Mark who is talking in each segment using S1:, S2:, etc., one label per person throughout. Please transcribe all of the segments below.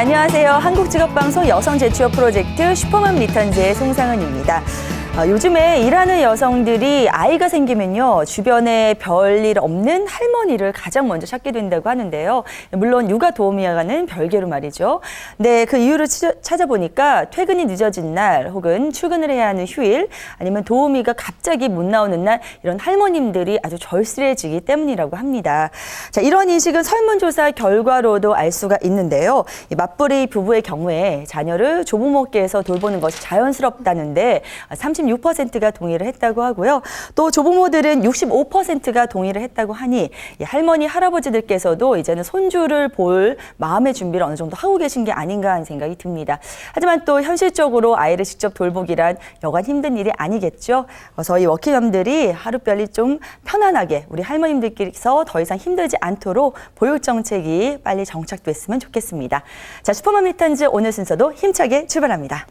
S1: 안녕하세요. 한국직업방송 여성재취업 프로젝트 슈퍼맘 리턴즈의 송상은입니다. 요즘에 일하는 여성들이 아이가 생기면요, 주변에 별일 없는 할머니를 가장 먼저 찾게 된다고 하는데요. 물론 육아 도우미와는 별개로 말이죠. 네, 그 이유를 찾아보니까 퇴근이 늦어진 날 혹은 출근을 해야 하는 휴일 아니면 도우미가 갑자기 못 나오는 날 이런 할머님들이 아주 절실해지기 때문이라고 합니다. 자, 이런 인식은 설문조사 결과로도 알 수가 있는데요. 이 맞벌이 부부의 경우에 자녀를 조부모께서 돌보는 것이 자연스럽다는데 36%가 동의를 했다고 하고요. 또 조부모들은 65%가 동의를 했다고 하니 이 할머니, 할아버지들께서도 이제는 손주를 볼 마음의 준비를 어느 정도 하고 계신 게 아닌가 하는 생각이 듭니다. 하지만 또 현실적으로 아이를 직접 돌보기란 여간 힘든 일이 아니겠죠. 저희 워킹맘들이 하루별이 좀 편안하게 우리 할머님들께서 더 이상 힘들지 않도록 보육 정책이 빨리 정착됐으면 좋겠습니다. 자, 슈퍼맘 리턴즈 오늘 순서도 힘차게 출발합니다.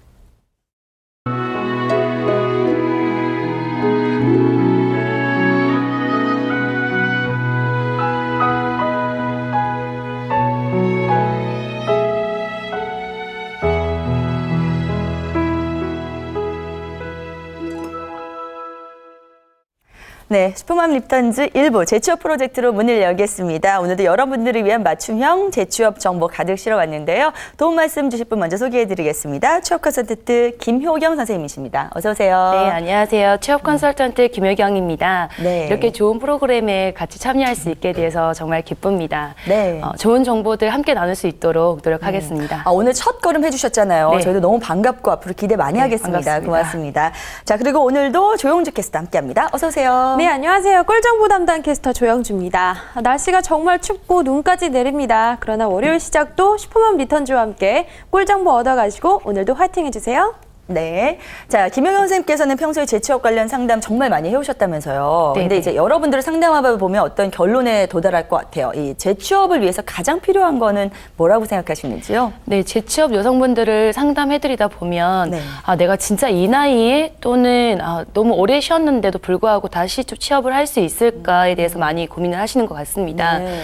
S1: 네, 슈퍼맘 리턴즈 1부 재취업 프로젝트로 문을 열겠습니다. 오늘도 여러분들을 위한 맞춤형 재취업 정보 가득 실어왔는데요. 도움 말씀 주실 분 먼저 소개해드리겠습니다. 취업 컨설턴트 김효경 선생님이십니다. 어서 오세요.
S2: 네, 안녕하세요. 취업 컨설턴트 김효경입니다.
S1: 네.
S2: 이렇게 좋은 프로그램에 같이 참여할 수 있게 돼서 정말 기쁩니다.
S1: 네.
S2: 좋은 정보들 함께 나눌 수 있도록 노력하겠습니다.
S1: 오늘 첫 걸음 해주셨잖아요.
S2: 네.
S1: 저희도 너무 반갑고 앞으로 기대 많이 하겠습니다.
S2: 반갑습니다.
S1: 고맙습니다. 자, 그리고 오늘도 조용주 캐스터 함께합니다. 어서 오세요.
S3: 네, 안녕하세요. 꿀정보 담당 캐스터 조영주입니다. 날씨가 정말 춥고 눈까지 내립니다. 그러나 월요일 시작도 슈퍼맘 리턴즈와 함께 꿀정보 얻어가시고 오늘도 화이팅 해주세요.
S1: 네. 자, 김효경 선생님께서는 평소에 재취업 관련 상담 정말 많이 해오셨다면서요.
S2: 네,
S1: 근데
S2: 네.
S1: 이제 여러분들을 상담하다 보면 어떤 결론에 도달할 것 같아요. 이 재취업을 위해서 가장 필요한 거는 뭐라고 생각하시는지요?
S2: 네, 재취업 여성분들을 상담해드리다 보면
S1: 네.
S2: 내가 진짜 이 나이에 또는 너무 오래 쉬었는데도 불구하고 다시 좀 취업을 할 수 있을까에 대해서 많이 고민을 하시는 것 같습니다.
S1: 네.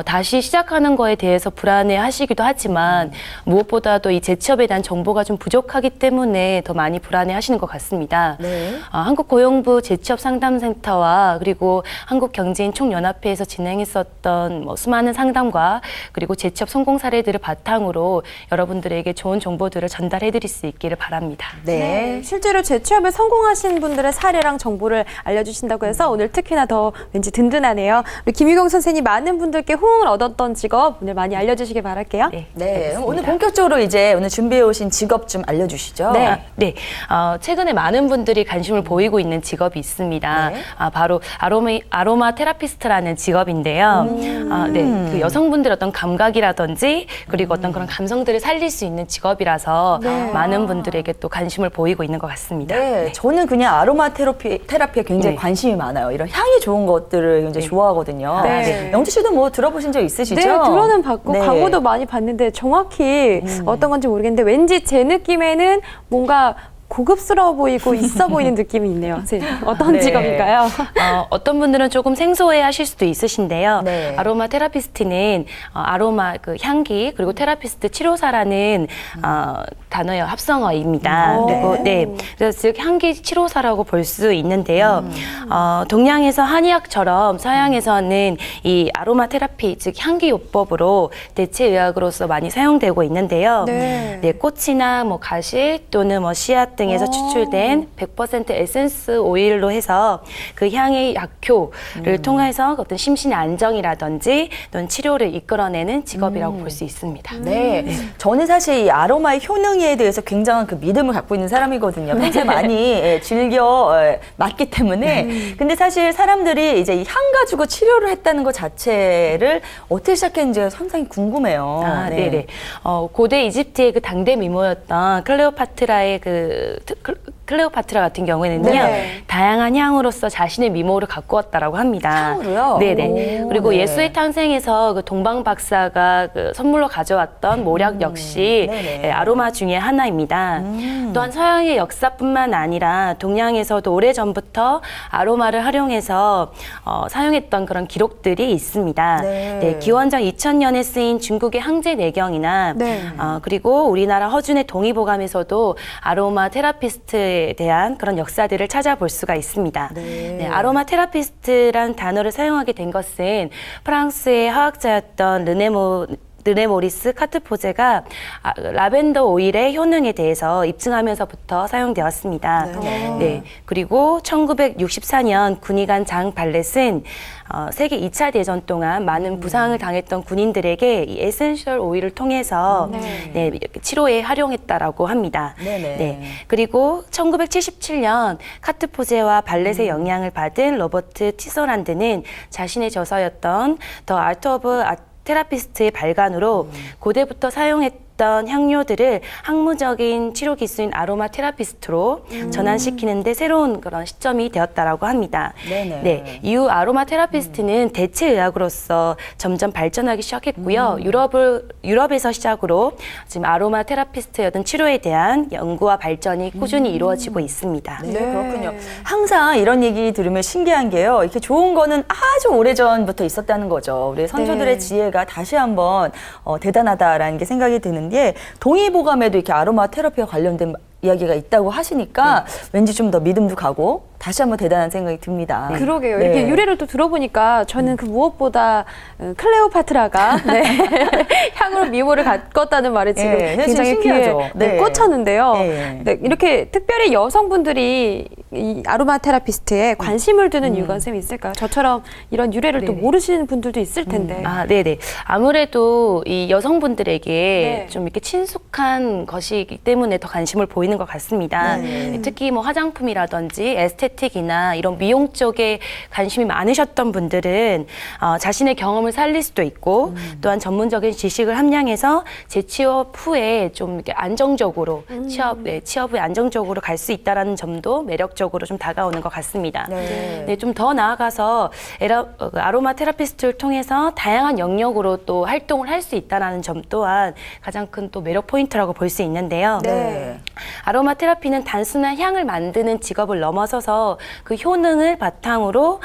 S2: 다시 시작하는 거에 대해서 불안해하시기도 하지만 무엇보다도 이 재취업에 대한 정보가 좀 부족하기 때문에 더 많이 불안해하시는 것 같습니다.
S1: 네.
S2: 한국고용부 재취업 상담센터와 그리고 한국경제인 총연합회에서 진행했었던 수많은 상담과 그리고 재취업 성공 사례들을 바탕으로 여러분들에게 좋은 정보들을 전달해드릴 수 있기를 바랍니다.
S1: 네.
S3: 실제로 재취업에 성공하신 분들의 사례랑 정보를 알려주신다고 해서 오늘 특히나 더 왠지 든든하네요. 우리 김유경 선생님 많은 분들께 호응을 얻었던 직업 오늘 많이 알려주시길 바랄게요.
S2: 네,
S1: 네.
S2: 알겠습니다.
S1: 오늘 본격적으로 이제 오늘 준비해 오신 직업 좀 알려주시죠.
S2: 네. 최근에 많은 분들이 관심을 보이고 있는 직업이 있습니다.
S1: 네.
S2: 바로 아로마 테라피스트라는 직업인데요. 네, 그 여성분들 어떤 감각이라든지 그리고 어떤 그런 감성들을 살릴 수 있는 직업이라서 많은 분들에게 또 관심을 보이고 있는 것 같습니다.
S1: 네, 저는 그냥 아로마 테라피에 굉장히
S2: 네.
S1: 관심이 많아요. 이런 향이 좋은 것들을 굉장히 좋아하거든요.
S3: 네.
S1: 영주 씨도 뭐 들어보신 적 있으시죠?
S3: 네, 들어는 봤고
S1: 네.
S3: 광고도 많이 봤는데 정확히 어떤 건지 모르겠는데 왠지 제 느낌에는 뭔가 고급스러워 보이고 있어 보이는 느낌이 있네요. 선생님, 어떤
S1: 네.
S3: 직업인가요?
S2: 어떤 분들은 조금 생소해 하실 수도 있으신데요.
S1: 네.
S2: 아로마 테라피스트는 아로마 그 향기 그리고 테라피스트 치료사라는 단어의 합성어입니다. 그리고 그래서 즉 향기 치료사라고 볼 수 있는데요. 동양에서 한의학처럼 서양에서는 이 아로마 테라피 즉 향기 요법으로 대체 의학으로서 많이 사용되고 있는데요.
S3: 네.
S2: 꽃이나 가시 또는 씨앗 등에서 추출된 100% 에센스 오일로 해서 그 향의 약효를 통해서 어떤 심신의 안정이라든지 또는 치료를 이끌어내는 직업이라고 볼 수 있습니다.
S1: 네. 저는 사실 이 아로마의 효능에 대해서 굉장한 그 믿음을 갖고 있는 사람이거든요. 평소에 많이 즐겨 맡기 때문에. 근데 사실 사람들이 이제 이 향 가지고 치료를 했다는 것 자체를 어떻게 시작했는지 상당히 궁금해요.
S2: 네네. 고대 이집트의 그 당대 미모였던 클레오파트라의 그 클레오파트라 같은 경우에는요,
S3: 네.
S2: 다양한 향으로서 자신의 미모를 가꾸었다라고 합니다.
S1: 향으로요?
S2: 네네.
S1: 오,
S2: 그리고
S1: 네.
S2: 예수의 탄생에서 그 동방 박사가 그 선물로 가져왔던 모략 역시
S1: 네네.
S2: 예, 아로마 중에 하나입니다. 또한 서양의 역사뿐만 아니라 동양에서도 오래전부터 아로마를 활용해서 사용했던 그런 기록들이 있습니다.
S1: 네.
S2: 기원전 2000년에 쓰인 중국의 항제 내경이나
S3: 네.
S2: 그리고 우리나라 허준의 동의보감에서도 아로마 테라피스트에 대한 그런 역사들을 찾아볼 수가 있습니다.
S1: 네.
S2: 아로마 테라피스트란 단어를 사용하게 된 것은 프랑스의 화학자였던 르네 모리스 카트포제가 라벤더 오일의 효능에 대해서 입증하면서부터 사용되었습니다. 네. 그리고 1964년 군의관 장 발렛은 세계 2차 대전 동안 많은 부상을 당했던 군인들에게 이 에센셜 오일을 통해서 네, 치료에 활용했다라고 합니다.
S1: 네네.
S2: 네. 그리고 1977년 카트포제와 발렛의 영향을 받은 로버트 티서란드는 자신의 저서였던 더 아트 오브 테라피스트의 발간으로 고대부터 사용했던 향료들을 학문적인 치료 기술인 아로마 테라피스트로 전환시키는데 새로운 그런 시점이 되었다라고 합니다.
S1: 네네.
S2: 네, 이후 아로마 테라피스트는 대체 의학으로서 점점 발전하기 시작했고요. 유럽에서 시작으로 지금 아로마 테라피스트였던 치료에 대한 연구와 발전이 꾸준히 이루어지고 있습니다.
S1: 네, 그렇군요. 항상 이런 얘기 들으면 신기한 게요. 이렇게 좋은 거는 아주 오래전부터 있었다는 거죠. 우리 선조들의
S3: 네.
S1: 지혜가 다시 한번 대단하다라는 게 생각이 드는 게 동의보감에도 이렇게 아로마 테라피와 관련된 이야기가 있다고 하시니까 왠지 좀 더 믿음도 가고 다시 한번 대단한 생각이 듭니다.
S3: 그러게요.
S1: 네.
S3: 이렇게 유래를 또 들어보니까 저는 그 무엇보다 클레오파트라가 네. 향으로 미모를 가꿨다는 말에 지금
S1: 네,
S3: 굉장히
S1: 진짜
S3: 귀에
S1: 신기하죠. 네.
S3: 꽂혔는데요.
S1: 네.
S3: 네, 이렇게 특별히 여성분들이 이 아로마 테라피스트에 관심을 두는 이유가 선생님 있을까요? 저처럼 이런 유래를 또
S2: 네네.
S3: 모르시는 분들도 있을 텐데.
S2: 네네. 아무래도 이 여성분들에게
S3: 네.
S2: 좀 이렇게 친숙한 것이기 때문에 더 관심을 보이는 것 같습니다.
S1: 네.
S2: 특히 뭐 화장품이라든지 에스테틱이나 이런 미용 쪽에 관심이 많으셨던 분들은 자신의 경험을 살릴 수도 있고 또한 전문적인 지식을 함량해서 재취업 후에 좀 이렇게 안정적으로 취업에 안정적으로 갈 수 있다라는 점도 매력적으로 좀 다가오는 것 같습니다.
S1: 네.
S2: 좀 더 나아가서 아로마 테라피스트를 통해서 다양한 영역으로 또 활동을 할 수 있다는 점 또한 가장 큰 또 매력 포인트라고 볼 수 있는데요.
S1: 네.
S2: 아로마 테라피는 단순한 향을 만드는 직업을 넘어서서 그 효능을 바탕으로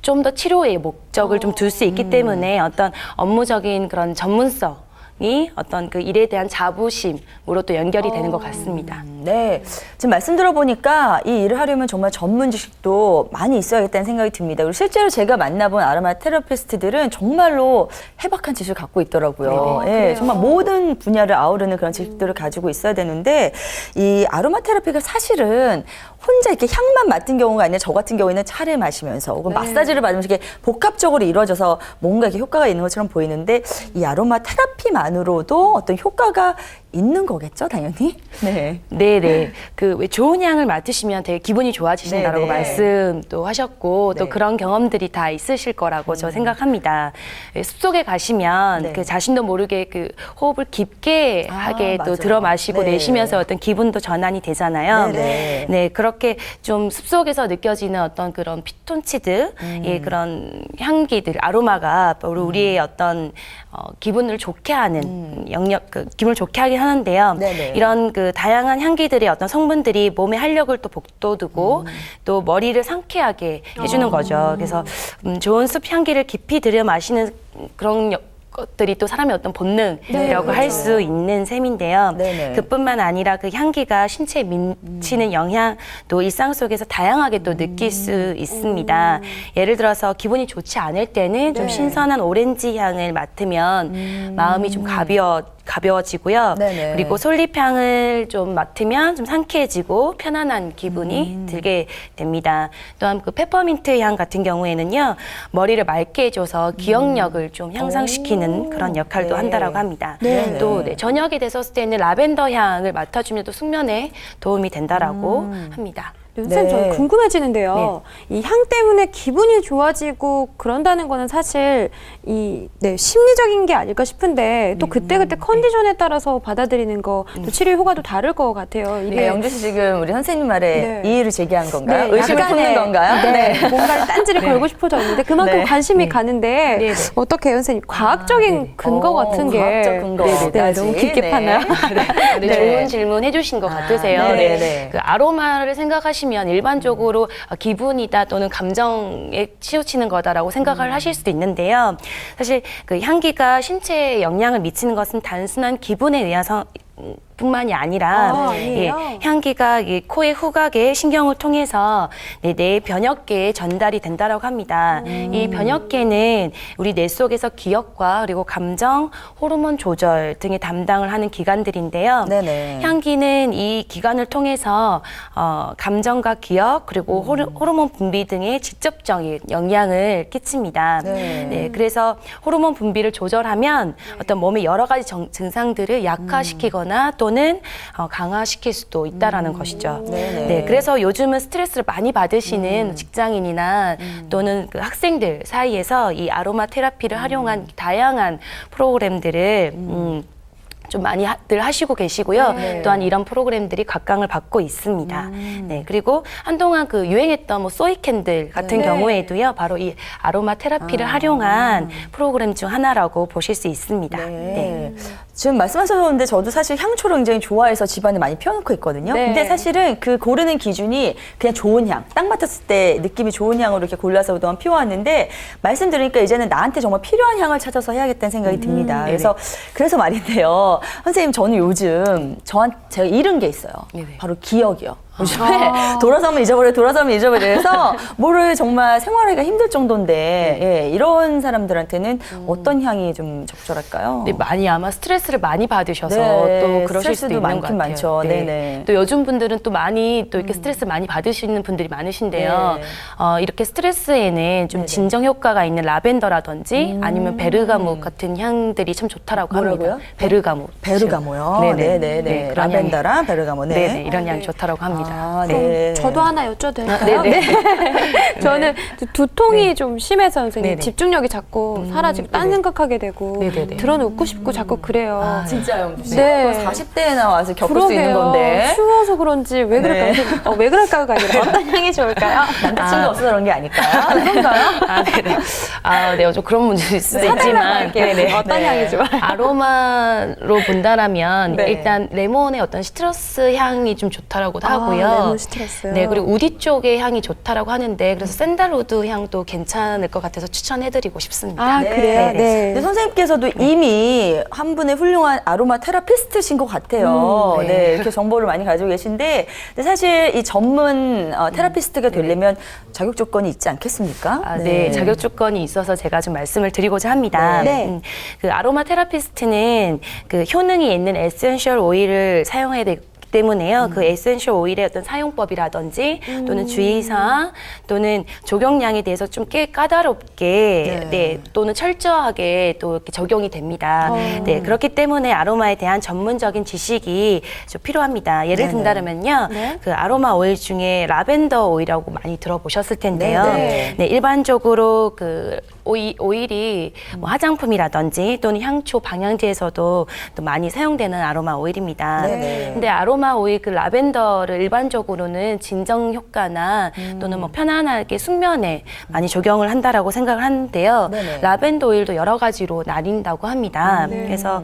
S2: 좀 더 치료의 목적을 좀 둘 수 있기 때문에 어떤 업무적인 그런 전문성이 어떤 그 일에 대한 자부심으로 또 연결이 되는 것 같습니다.
S1: 네. 지금 말씀 들어보니까 이 일을 하려면 정말 전문 지식도 많이 있어야겠다는 생각이 듭니다. 그리고 실제로 제가 만나본 아로마 테라피스트들은 정말로 해박한 지식을 갖고 있더라고요.
S3: 그래요?
S1: 정말 모든 분야를 아우르는 그런 지식들을 가지고 있어야 되는데 이 아로마 테라피가 사실은 혼자 이렇게 향만 맡은 경우가 아니라 저 같은 경우에는 차를 마시면서 혹은 마사지를 받으면서 이렇게 복합적으로 이루어져서 뭔가 이렇게 효과가 있는 것처럼 보이는데 이 아로마 테라피만으로도 어떤 효과가 있는 거겠죠, 당연히? 네.
S2: 네네. 그 왜 좋은 향을 맡으시면 되게 기분이 좋아지신다라고
S1: 네네.
S2: 말씀도 하셨고
S1: 네.
S2: 또 그런 경험들이 다 있으실 거라고 저 생각합니다. 숲속에 가시면
S1: 네.
S2: 그 자신도 모르게 그 호흡을 깊게 하게 또
S1: 맞아요.
S2: 들어 마시고
S1: 네.
S2: 내쉬면서 어떤 기분도 전환이 되잖아요.
S1: 네네.
S2: 네, 그렇게 좀 숲속에서 느껴지는 어떤 그런 피톤치드의 그런 향기들, 아로마가 우리의 어떤 기분을 좋게 하는 영역, 기분을 좋게 하긴 하는데요.
S1: 네네.
S2: 이런 그 다양한 향기들의 어떤 성분들이 몸의 활력을 또 북돋우고 또 머리를 상쾌하게 해주는 거죠. 그래서 좋은 숲 향기를 깊이 들여 마시는 그런 것들이 또 사람의 어떤 본능이라고 할 수 있는 셈인데요.
S1: 네네.
S2: 그뿐만 아니라 그 향기가 신체에 미치는 영향도 일상 속에서 다양하게 또 느낄 수 있습니다. 예를 들어서 기분이 좋지 않을 때는 좀 신선한 오렌지 향을 맡으면 마음이 좀 가벼워지고요.
S1: 네네.
S2: 그리고 솔잎향을 좀 맡으면 좀 상쾌해지고 편안한 기분이 들게 됩니다. 또한 그 페퍼민트 향 같은 경우에는요, 머리를 맑게 해줘서 기억력을 좀 향상시키는 그런 역할도
S1: 네.
S2: 한다라고 합니다.
S1: 네네.
S2: 또 저녁에 됐었을 때는 라벤더 향을 맡아주면 또 숙면에 도움이 된다라고 합니다.
S3: 선생님,
S1: 네.
S3: 저 궁금해지는데요. 이 향 때문에 기분이 좋아지고 그런다는 거는 사실 심리적인 게 아닐까 싶은데 또 그때그때 컨디션에 따라서 받아들이는 거 또 치료 효과도 다를 것 같아요. 이게
S1: 네, 영주 씨 지금 우리 선생님 말에
S3: 네.
S1: 이의를 제기한 건가요?
S3: 네,
S1: 의심을
S3: 약간의,
S1: 품는 건가요?
S3: 네, 뭔가를 딴지를 걸고 싶어져 있는데 그만큼
S1: 네.
S3: 관심이 가는데
S2: 네, 네.
S3: 어떻게 선생님 과학적인 근거 같은 게
S1: 과학적 근거까지.
S3: 네, 너무 깊게
S1: 네.
S3: 파나요?
S2: 네,
S1: 네.
S2: 좋은 질문 해주신 것 같으세요.
S1: 네,
S2: 네.
S1: 네.
S2: 그 아로마를 생각하시면 일반적으로 기분이다 또는 감정에 치우치는 거다라고 생각을 하실 수도 있는데요. 사실 그 향기가 신체에 영향을 미치는 것은 단순한 기분에 의해서 뿐만이 아니라
S3: 아니에요?
S2: 향기가 이 코의 후각의 신경을 통해서 뇌 변혁계에 전달이 된다라고 합니다. 이 변혁계는 우리 뇌 속에서 기억과 그리고 감정, 호르몬 조절 등의 담당을 하는 기관들인데요.
S1: 네네.
S2: 향기는 이 기관을 통해서 감정과 기억 그리고 호르몬 분비 등의 직접적인 영향을 끼칩니다.
S1: 네.
S2: 그래서 호르몬 분비를 조절하면 어떤 몸의 여러 가지 증상들을 약화시키거나 또는 강화시킬 수도 있다라는 것이죠.
S1: 네네.
S2: 네, 그래서 요즘은 스트레스를 많이 받으시는 직장인이나 또는 그 학생들 사이에서 이 아로마 테라피를 활용한 다양한 프로그램들을 좀 많이들 하시고 계시고요.
S1: 네.
S2: 또한 이런 프로그램들이 각광을 받고 있습니다. 네, 그리고 한동안 그 유행했던 뭐 소이 캔들 같은
S3: 네.
S2: 경우에도요, 바로 이 아로마 테라피를 활용한 프로그램 중 하나라고 보실 수 있습니다. 네.
S1: 지금 말씀하셨는데 저도 사실 향초를 굉장히 좋아해서 집안에 많이 피워놓고 있거든요.
S3: 네.
S1: 근데 사실은 그 고르는 기준이 그냥 좋은 향, 딱 맡았을 때 느낌이 좋은 향으로 이렇게 골라서 그동안 피워왔는데 말씀 들으니까 이제는 나한테 정말 필요한 향을 찾아서 해야겠다는 생각이 듭니다. 그래서 말인데요. 선생님, 저는 요즘 제가 잃은 게 있어요.
S2: 네네.
S1: 바로 기억이요. 요즘에 돌아서면 잊어버려서 뭐를 정말 생활하기가 힘들 정도인데 예, 이런 사람들한테는 어떤 향이 좀 적절할까요?
S2: 네, 많이 아마 스트레스를 많이 받으셔서
S1: 네,
S2: 또 그러실 수도
S1: 스트레스도
S2: 있는
S1: 많긴
S2: 것 같아요.
S1: 많죠.
S2: 네.
S1: 네네.
S2: 또 요즘 분들은 또 많이 또 이렇게 스트레스 많이 받으시는 분들이 많으신데요.
S1: 네.
S2: 이렇게 스트레스에는 좀 진정 효과가 있는 라벤더라든지 아니면 베르가못 같은 향들이 참 좋다라고
S1: 뭐라고요?
S2: 합니다. 베르가못.
S1: 베르가모요.
S2: 네네.
S1: 네네네.
S2: 네, 그런
S1: 라벤더랑 베르가모. 네.
S2: 네네, 이런 향이 좋다라고 합니다.
S1: 아,
S2: 네.
S1: 네.
S3: 저도 하나 여쭤도 될까요?
S2: 네네.
S3: 저는 두통이 좀 심해서 선생님
S2: 네네.
S3: 집중력이 자꾸 사라지고 딴 생각하게 되고
S2: 네네네.
S3: 들어놓고 싶고 자꾸 그래요.
S1: 진짜요?
S3: 네.
S1: 40대에 나와서 겪을 수 있는 건데.
S3: 추워서 그런지 왜 그럴까요?
S1: 네.
S3: 왜 그럴까요가 아니라 어떤 향이 좋을까요?
S1: 남자친구 없어서 그런 게 아닐까요? 그런가요?
S2: 네, 좀 그런 문제도 있을 수
S3: 사달라고
S2: 있지만.
S3: 할게요.
S2: 네네.
S3: 어떤
S1: 네.
S3: 향이 좋아요?
S2: 아로마로 본다라면
S1: 네.
S2: 일단 레몬의 어떤 시트러스 향이 좀 좋다라고도 하고요.
S3: 레몬 시트러스요.
S2: 네, 그리고 우디 쪽의 향이 좋다라고 하는데 그래서 샌달우드 향도 괜찮을 것 같아서 추천해드리고 싶습니다.
S3: 아, 그래요? 네.
S1: 근데 선생님께서도 이미 한 분의 훌륭한 아로마 테라피스트신 것 같아요. 네. 이렇게 정보를 많이 가지고 계신데 근데 사실 이 전문 테라피스트가 되려면 자격 조건이 있지 않겠습니까?
S2: 네, 자격 조건이 있어서 제가 좀 말씀을 드리고자 합니다.
S3: 네.
S2: 그 아로마 테라피스트는 그 효능이 있는 에센셜 오일을 사용해야 되고 때문에요. 그 에센셜 오일의 어떤 사용법이라든지 또는 주의사항 또는 적용량에 대해서 좀 꽤 까다롭게
S1: 네.
S2: 또는 철저하게 또 이렇게 적용이 됩니다. 네, 그렇기 때문에 아로마에 대한 전문적인 지식이 좀 필요합니다. 예를 든다면요. 그 아로마 오일 중에 라벤더 오일이라고 많이 들어보셨을 텐데요.
S1: 네.
S2: 네, 일반적으로 그 오일이 뭐 화장품이라든지 또는 향초 방향제에서도 또 많이 사용되는 아로마 오일입니다.
S1: 네네.
S2: 근데 아로마 오일 그 라벤더를 일반적으로는 진정 효과나 또는 뭐 편안하게 숙면에 많이 적용을 한다라고 생각을 하는데요.
S1: 네네.
S2: 라벤더 오일도 여러 가지로 나뉜다고 합니다. 그래서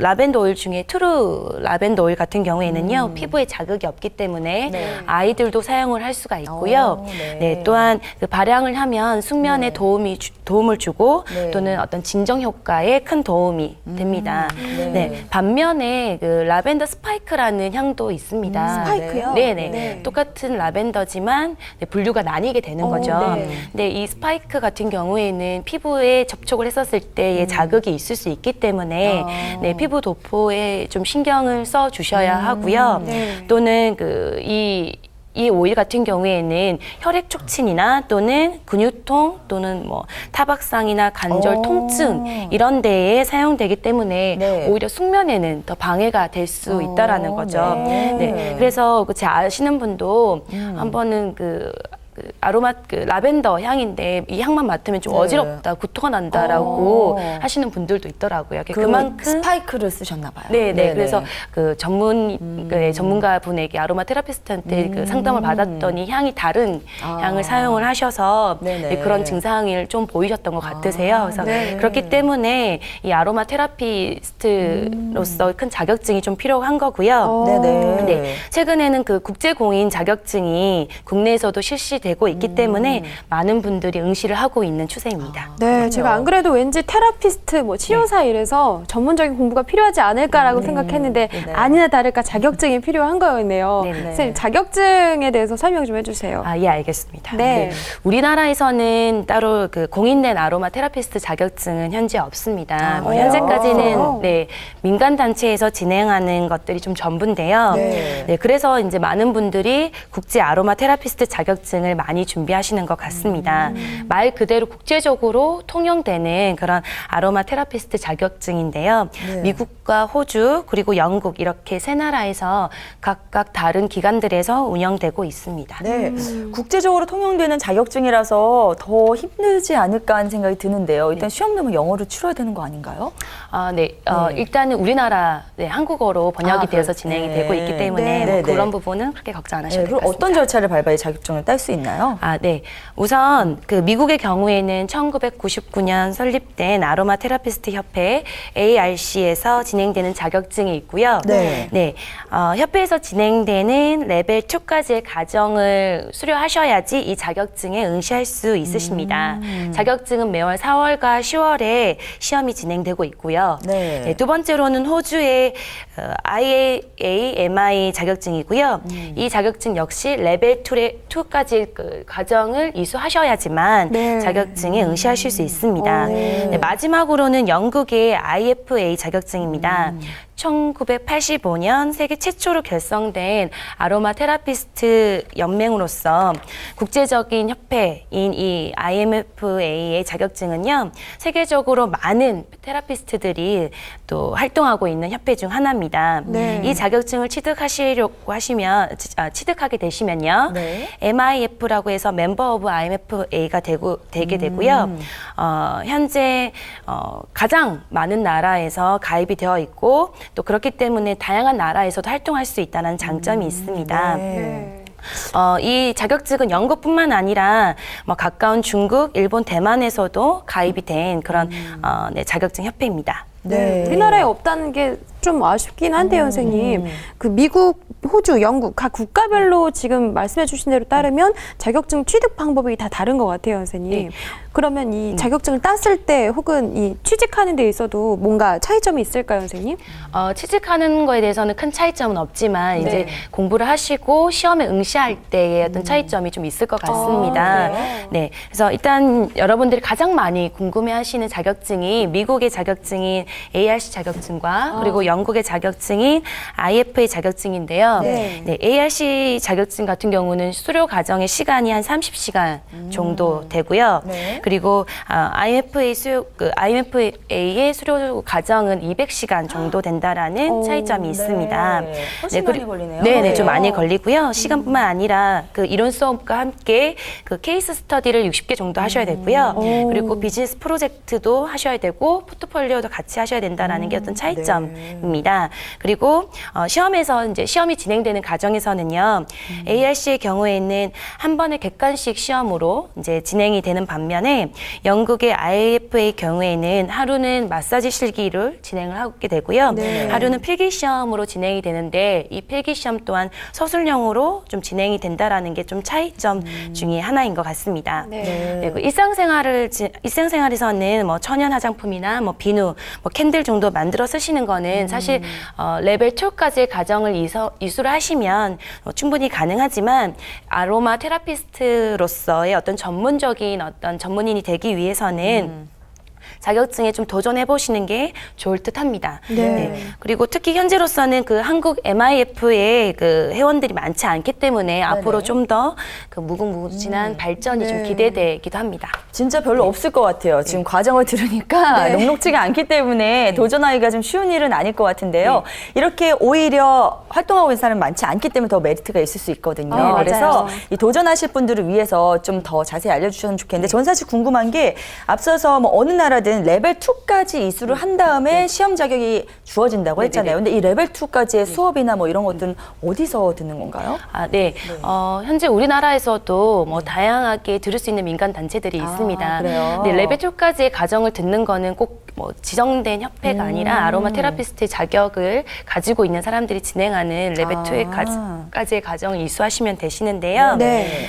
S2: 라벤더 오일 중에 트루 라벤더 오일 같은 경우에는요 피부에 자극이 없기 때문에
S1: 네.
S2: 아이들도 사용을 할 수가 있고요.
S1: 네.
S2: 네, 또한 그 발향을 하면 숙면에 도움을 주고
S1: 네.
S2: 또는 어떤 진정 효과에 큰 도움이 됩니다.
S1: 네.
S2: 네, 반면에 그 라벤더 스파이크라는 향도 있습니다.
S3: 스파이크요?
S2: 네네.
S3: 네.
S2: 똑같은 라벤더지만 네, 분류가 나뉘게 되는 거죠.
S3: 네.
S2: 근데 이 스파이크 같은 경우에는 피부에 접촉을 했었을 때의 자극이 있을 수 있기 때문에 네, 피부 도포에 좀 신경을 써 주셔야 하고요.
S3: 네.
S2: 또는 이 이 오일 같은 경우에는 혈액 촉진이나 또는 근육통 또는 뭐 타박상이나 관절 통증 이런 데에 사용되기 때문에
S1: 네.
S2: 오히려 숙면에는 더 방해가 될 수 있다라는 거죠. 네. 그래서 제 아시는 분도 한 번은 그 아로마 라벤더 향인데 이 향만 맡으면 좀
S1: 네.
S2: 어지럽다, 구토가 난다라고 하시는 분들도 있더라고요. 그만큼
S1: 스파이크를 쓰셨나 봐요.
S2: 네.
S1: 네네.
S2: 그래서 그 전문가 분에게 아로마 테라피스트한테 그 상담을 받았더니 향이 다른 향을 사용을 하셔서
S1: 네네.
S2: 네, 그런 증상을 좀 보이셨던 것 같으세요. 그래서
S3: 네.
S2: 그렇기 때문에 이 아로마 테라피스트로서 큰 자격증이 좀 필요한 거고요.
S1: 네네.
S2: 네, 최근에는 그 국제공인 자격증이 국내에서도 실시되고 있기 때문에 많은 분들이 응시를 하고 있는 추세입니다.
S3: 네, 제가 안 그래도 왠지 테라피스트, 뭐 치료사 이래서 전문적인 공부가 필요하지 않을까라고 생각했는데 아니나 다를까 자격증이 필요한 거였네요.
S2: 네네.
S3: 선생님, 자격증에 대해서 설명 좀 해주세요.
S2: 아, 예, 알겠습니다.
S3: 네.
S2: 우리나라에서는 따로 그 공인된 아로마 테라피스트 자격증은 현재 없습니다. 뭐
S3: 그래요?
S2: 현재까지는 네, 민간 단체에서 진행하는 것들이 좀 전부인데요.
S1: 네.
S2: 네, 그래서 이제 많은 분들이 국제 아로마 테라피스트 자격증을 많이 준비하시는 것 같습니다. 말 그대로 국제적으로 통용되는 그런 아로마 테라피스트 자격증인데요.
S1: 네.
S2: 미국과 호주 그리고 영국 이렇게 세 나라에서 각각 다른 기관들에서 운영되고 있습니다.
S1: 네, 국제적으로 통용되는 자격증이라서 더 힘들지 않을까 하는 생각이 드는데요. 일단 시험 내면 영어로 치러야 되는 거 아닌가요?
S2: 아, 네. 일단은 우리나라 한국어로 번역이 되어서 진행이
S1: 네.
S2: 되고 있기 때문에
S1: 네,
S2: 뭐
S1: 네,
S2: 그런
S1: 네.
S2: 부분은 그렇게 걱정 안
S1: 네,
S2: 하셔도 될
S1: 그럼
S2: 것 같습니다.
S1: 어떤 절차를 밟아야 자격증을 딸 수 있나요?
S2: 아, 네. 우선 그 미국의 경우에는 1999년 설립된 아로마 테라피스트 협회 ARC에서 진행되는 자격증이 있고요.
S1: 네.
S2: 협회에서 진행되는 레벨 2까지의 과정을 수료하셔야지 이 자격증에 응시할 수 있으십니다. 자격증은 매월 4월과 10월에 시험이 진행되고 있고요.
S1: 네.
S2: 두 번째로는 호주의 IAAMI 자격증이고요. 이 자격증 역시 레벨 2까지 그 과정을 이수하셔야지만
S3: 네.
S2: 자격증에 응시하실 수 있습니다. 네, 마지막으로는 영국의 IFA 자격증입니다. 1985년 세계 최초로 결성된 아로마 테라피스트 연맹으로서 국제적인 협회인 이 IMFA의 자격증은요, 세계적으로 많은 테라피스트들이 또 활동하고 있는 협회 중 하나입니다.
S3: 네.
S2: 이 자격증을 취득하시려고 취득하게 되시면요,
S1: 네.
S2: MIF라고 해서 멤버 오브 IMFA가 되게 되고요. 현재 가장 많은 나라에서 가입이 되어 있고 또 그렇기 때문에 다양한 나라에서도 활동할 수 있다는 장점이 있습니다.
S3: 네.
S2: 이 자격증은 영국뿐만 아니라 뭐 가까운 중국, 일본, 대만에서도 가입이 된 그런 네, 자격증 협회입니다.
S3: 네. 우리나라에 없다는 게 좀 아쉽긴 한데요, 선생님. 그 미국, 호주, 영국 각 국가별로 지금 말씀해 주신 대로 따르면 자격증 취득 방법이 다 다른 것 같아요, 선생님.
S2: 네.
S3: 그러면 이 자격증을 땄을 때 혹은 이 취직하는 데 있어도 뭔가 차이점이 있을까요, 선생님?
S2: 취직하는 거에 대해서는 큰 차이점은 없지만 이제 공부를 하시고 시험에 응시할 때의 어떤 차이점이 좀 있을 것 같습니다. 네, 그래서 일단 여러분들이 가장 많이 궁금해하시는 자격증이 미국의 자격증인 ARC 자격증과 그리고 영국의 자격증인 IFA 자격증인데요. 네, ARC 자격증 같은 경우는 수료 과정의 시간이 한 30시간 정도 되고요.
S1: 네.
S2: 그리고 IMFA의 수료 과정은 200시간 정도 된다라는 차이점이 있습니다.
S1: 훨씬 많이 걸리네요.
S2: 네, 좀 많이 걸리고요. 시간뿐만 아니라 그 이론 수업과 함께 그 케이스 스터디를 60개 정도 하셔야 되고요. 그리고 비즈니스 프로젝트도 하셔야 되고 포트폴리오도 같이 하셔야 된다라는 게 어떤 차이점입니다. 그리고 시험에서 이제 시험이 진행되는 과정에서는요. ARC의 경우에는 한 번의 객관식 시험으로 이제 진행이 되는 반면에 영국의 IF의 경우에는 하루는 마사지 실기를 진행을 하게 되고요. 하루는 필기 시험으로 진행이 되는데 이 필기 시험 또한 서술형으로 좀 진행이 된다라는 게 좀 차이점 중에 하나인 것 같습니다. 그리고 일상생활에서는 뭐 천연 화장품이나 뭐 비누, 뭐 캔들 정도 만들어 쓰시는 거는 사실 레벨 2까지의 과정을 이수를 하시면 충분히 가능하지만 아로마 테라피스트로서의 어떤 전문적인 어떤 전문인이 되기 위해서는 자격증에 좀 도전해 보시는 게 좋을 듯합니다.
S3: 네.
S2: 그리고 특히 현재로서는 그 한국 MIF의 그 회원들이 많지 않기 때문에 앞으로 좀 더 그 무궁무진한 발전이 좀 기대되기도 합니다.
S1: 진짜 별로 없을 것 같아요. 지금 과정을 들으니까 녹록지가 않기 때문에 도전하기가 좀 쉬운 일은 아닐 것 같은데요. 이렇게 오히려 활동하고 있는 사람이 많지 않기 때문에 더 메리트가 있을 수 있거든요. 그래서
S3: 맞아요.
S1: 이 도전하실 분들을 위해서 좀 더 자세히 알려주셨으면 좋겠는데 전 사실 궁금한 게 앞서서 뭐 어느 나라든 레벨 2까지 이수를 한 다음에 시험 자격이 주어진다고 했잖아요. 근데 이 레벨 2까지의 수업이나 뭐 이런 것들은 어디서 듣는 건가요?
S2: 현재 우리나라에서도 뭐 다양하게 들을 수 있는 민간 단체들이 있습니다.
S1: 그래요?
S2: 근데 레벨 2까지의 과정을 듣는 거는 꼭 뭐 지정된 협회가 아니라 아로마 테라피스트 자격을 가지고 있는 사람들이 진행하는 레벨 2까지의 과정을 이수하시면 되시는데요.
S3: 네.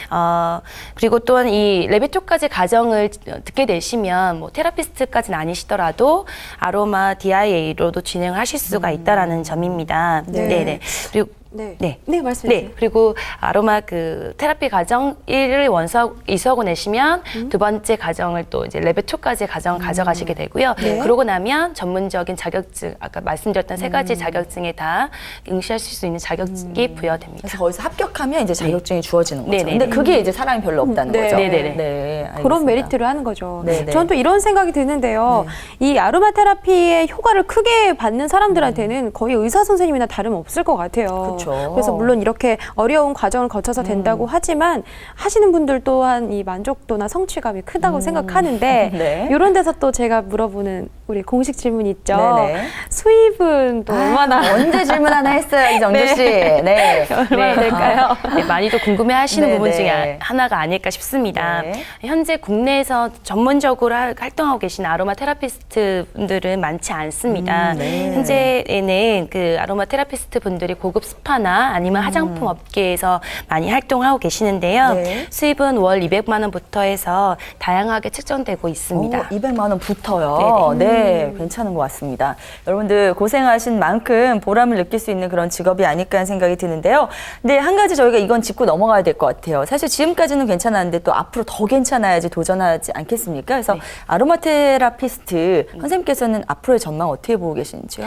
S2: 그리고 또한 이 레벨 2까지 과정을 듣게 되시면 뭐 테라피스트까지는 아니시더라도 아로마 DIA로도 진행을 하실 수가 있다라는 점입니다. 네네. 그리고
S3: 네, 말씀해주세요.
S2: 그리고 아로마 그 테라피 과정 1을 이수하고 내시면 두 번째 과정을 또 이제 레벨 2까지 과정을 가져가시게 되고요. 그러고 나면 전문적인 자격증, 아까 말씀드렸던 세 가지 자격증에 다 응시하실 수 있는 자격증이 부여됩니다.
S1: 그래서 거기서 합격하면 이제 자격증이 주어지는 거죠.
S2: 네네네.
S1: 근데 그게 이제 사람이 별로 없다는 거죠.
S2: 네네네.
S1: 네, 알겠습니다.
S3: 그런 메리트를 하는 거죠.
S1: 네네.
S3: 저는 또 이런 생각이 드는데요. 이 아로마 테라피의 효과를 크게 받는 사람들한테는 거의 의사 선생님이나 다름없을 것 같아요.
S1: 그쵸.
S3: 그래서 물론 이렇게 어려운 과정을 거쳐서 된다고 하지만 하시는 분들 또한 이 만족도나 성취감이 크다고 생각하는데
S1: 네.
S3: 이런 데서 또 제가 물어보는 우리 공식 질문 있죠.
S1: 네네.
S3: 수입은 또 얼마나
S1: 언제 질문 하나 했어요, 이정주 씨. 네.
S3: 얼마나 될까요?
S2: 많이도 궁금해하시는
S1: 네네.
S2: 부분 중에 하나가 아닐까 싶습니다.
S1: 네.
S2: 현재 국내에서 전문적으로 활동하고 계신 아로마 테라피스트 분들은 많지 않습니다. 현재에는 그 아로마 테라피스트 분들이 고급 스파나 아니면 화장품 업계에서 많이 활동하고 계시는데요.
S1: 네.
S2: 수입은 월 200만 원부터 해서 다양하게 책정되고 있습니다.
S1: 200만 원부터요. 네, 괜찮은 것 같습니다. 여러분들 고생하신 만큼 보람을 느낄 수 있는 그런 직업이 아닐까 하는 생각이 드는데요. 근데 한 가지 저희가 이건 짚고 넘어가야 될 것 같아요. 사실 지금까지는 괜찮았는데 또 앞으로 더 괜찮아야지 도전하지 않겠습니까? 그래서 아로마 테라피스트 선생님께서는 앞으로의 전망 어떻게 보고 계시는지요?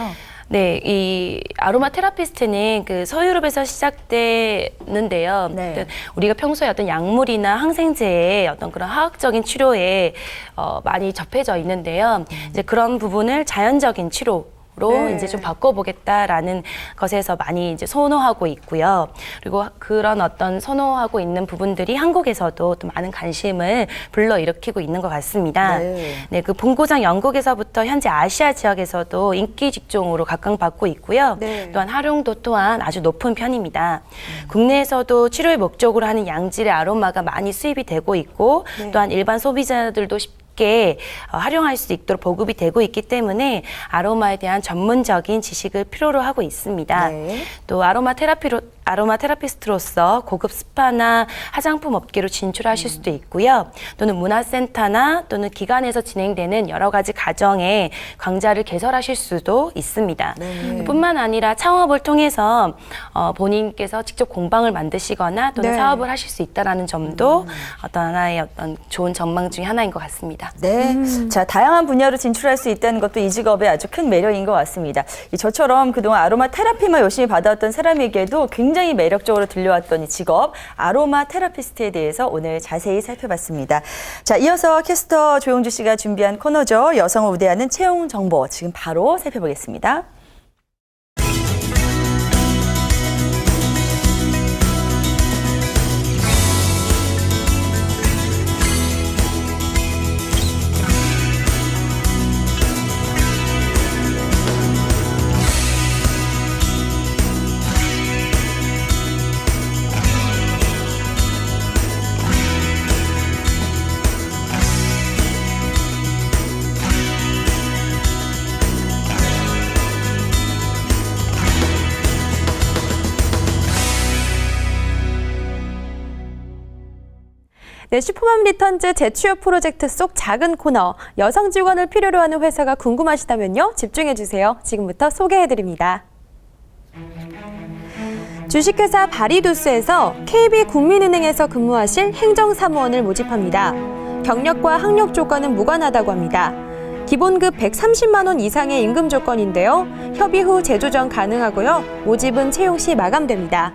S2: 네, 이 아로마 테라피스트는 그 서유럽에서 시작되는데요.
S1: 네.
S2: 우리가 평소에 어떤 약물이나 항생제의 어떤 그런 화학적인 치료에 많이 접해져 있는데요. 이제 그런 부분을 자연적인 치료 로 이제 좀 바꿔보겠다라는 것에서 많이 이제 선호하고 있고요. 그리고 그런 어떤 선호하고 있는 부분들이 한국에서도 또 많은 관심을 불러일으키고 있는 것 같습니다. 네, 그 본고장 영국에서부터 현재 아시아 지역에서도 인기 직종으로 각광받고 있고요. 또한 활용도 또한 아주 높은 편입니다. 국내에서도 치료의 목적으로 하는 양질의 아로마가 많이 수입이 되고 있고 또한 일반 소비자들도 쉽게 활용할 수 있도록 보급이 되고 있기 때문에 아로마에 대한 전문적인 지식을 필요로 하고 있습니다. 또 아로마 테라피스트로서 고급 스파나 화장품 업계로 진출하실 수도 있고요. 또는 문화센터나 또는 기관에서 진행되는 여러 가지 과정에 강좌를 개설하실 수도 있습니다. 뿐만 아니라 창업을 통해서 본인께서 직접 공방을 만드시거나 또는 사업을 하실 수 있다는 점도 어떤 하나의 어떤 좋은 전망 중에 하나인 것 같습니다.
S1: 네. 자, 다양한 분야로 진출할 수 있다는 것도 이 직업의 아주 큰 매력인 것 같습니다. 저처럼 그동안 아로마 테라피만 열심히 받아왔던 사람에게도 굉장히 매력적으로 들려왔던 이 직업, 아로마 테라피스트에 대해서 오늘 자세히 살펴봤습니다. 자, 이어서 캐스터 조용주 씨가 준비한 코너죠. 여성을 우대하는 채용 정보 지금 바로 살펴보겠습니다.
S3: 네, 슈퍼맘 리턴즈 재취업 프로젝트 속 작은 코너, 여성 직원을 필요로 하는 회사가 궁금하시다면요, 집중해주세요. 지금부터 소개해드립니다. 주식회사 바리두스에서 KB국민은행에서 근무하실 행정사무원을 모집합니다. 경력과 학력 조건은 무관하다고 합니다. 기본급 130만 원 이상의 임금 조건인데요. 협의 후 재조정 가능하고요. 모집은 채용 시 마감됩니다.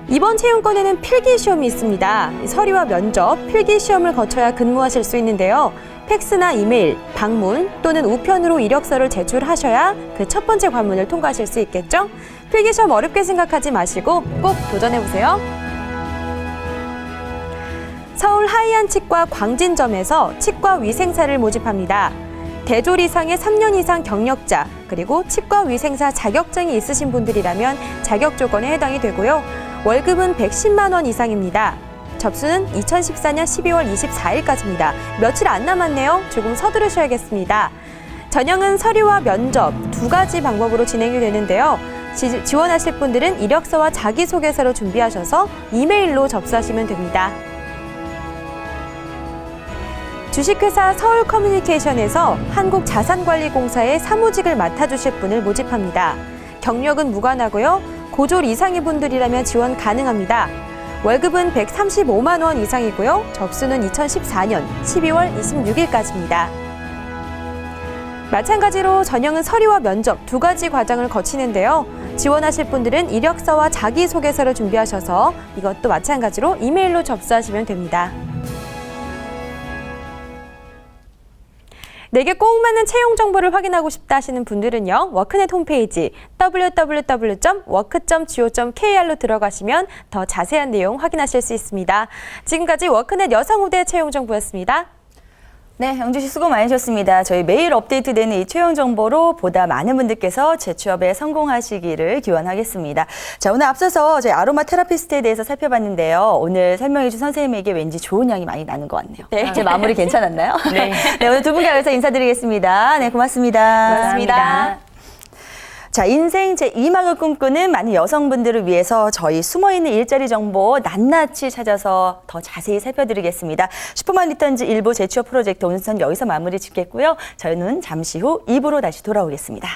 S3: 이번 채용권에는 필기 시험이 있습니다. 서류와 면접, 필기 시험을 거쳐야 근무하실 수 있는데요. 팩스나 이메일, 방문 또는 우편으로 이력서를 제출하셔야 그 첫 번째 관문을 통과하실 수 있겠죠? 필기 시험 어렵게 생각하지 마시고 꼭 도전해보세요. 서울 하이안 치과 광진점에서 치과 위생사를 모집합니다. 대졸 이상의 3년 이상 경력자, 그리고 치과 위생사 자격증이 있으신 분들이라면 자격 조건에 해당이 되고요. 월급은 110만 원 이상입니다. 접수는 2014년 12월 24일까지입니다. 며칠 안 남았네요. 조금 서두르셔야겠습니다. 전형은 서류와 면접 두 가지 방법으로 진행이 되는데요. 지원하실 분들은 이력서와 자기소개서를 준비하셔서 이메일로 접수하시면 됩니다. 주식회사 서울커뮤니케이션에서 한국자산관리공사의 사무직을 맡아주실 분을 모집합니다. 경력은 무관하고요. 고졸 이상의 분들이라면 지원 가능합니다. 월급은 135만 원 이상이고요. 접수는 2014년 12월 26일까지입니다. 마찬가지로 전형은 서류와 면접 두 가지 과정을 거치는데요. 지원하실 분들은 이력서와 자기소개서를 준비하셔서 이것도 마찬가지로 이메일로 접수하시면 됩니다. 내게 꼭 맞는 채용 정보를 확인하고 싶다 하시는 분들은요. 워크넷 홈페이지 www.work.go.kr로 들어가시면 더 자세한 내용 확인하실 수 있습니다. 지금까지 워크넷 여성후대 채용 정보였습니다.
S1: 네, 영주 씨 수고 많으셨습니다. 저희 매일 업데이트되는 이 채용 정보로 보다 많은 분들께서 재취업에 성공하시기를 기원하겠습니다. 자, 오늘 앞서서 저희 아로마 테라피스트에 대해서 살펴봤는데요. 오늘 설명해 준 선생님에게 왠지 좋은 향이 많이 나는 것 같네요.
S2: 네.
S1: 제 마무리 괜찮았나요?
S2: 네.
S1: 네, 오늘 두 분과 여기서 인사드리겠습니다. 네, 고맙습니다.
S2: 감사합니다.
S1: 자, 인생 제2막을 꿈꾸는 많은 여성분들을 위해서 저희 숨어있는 일자리 정보 낱낱이 찾아서 더 자세히 살펴드리겠습니다. 슈퍼만 리턴즈 일부 재취업 프로젝트 오늘 전 여기서 마무리 짓겠고요. 저희는 잠시 후 2부로 다시 돌아오겠습니다.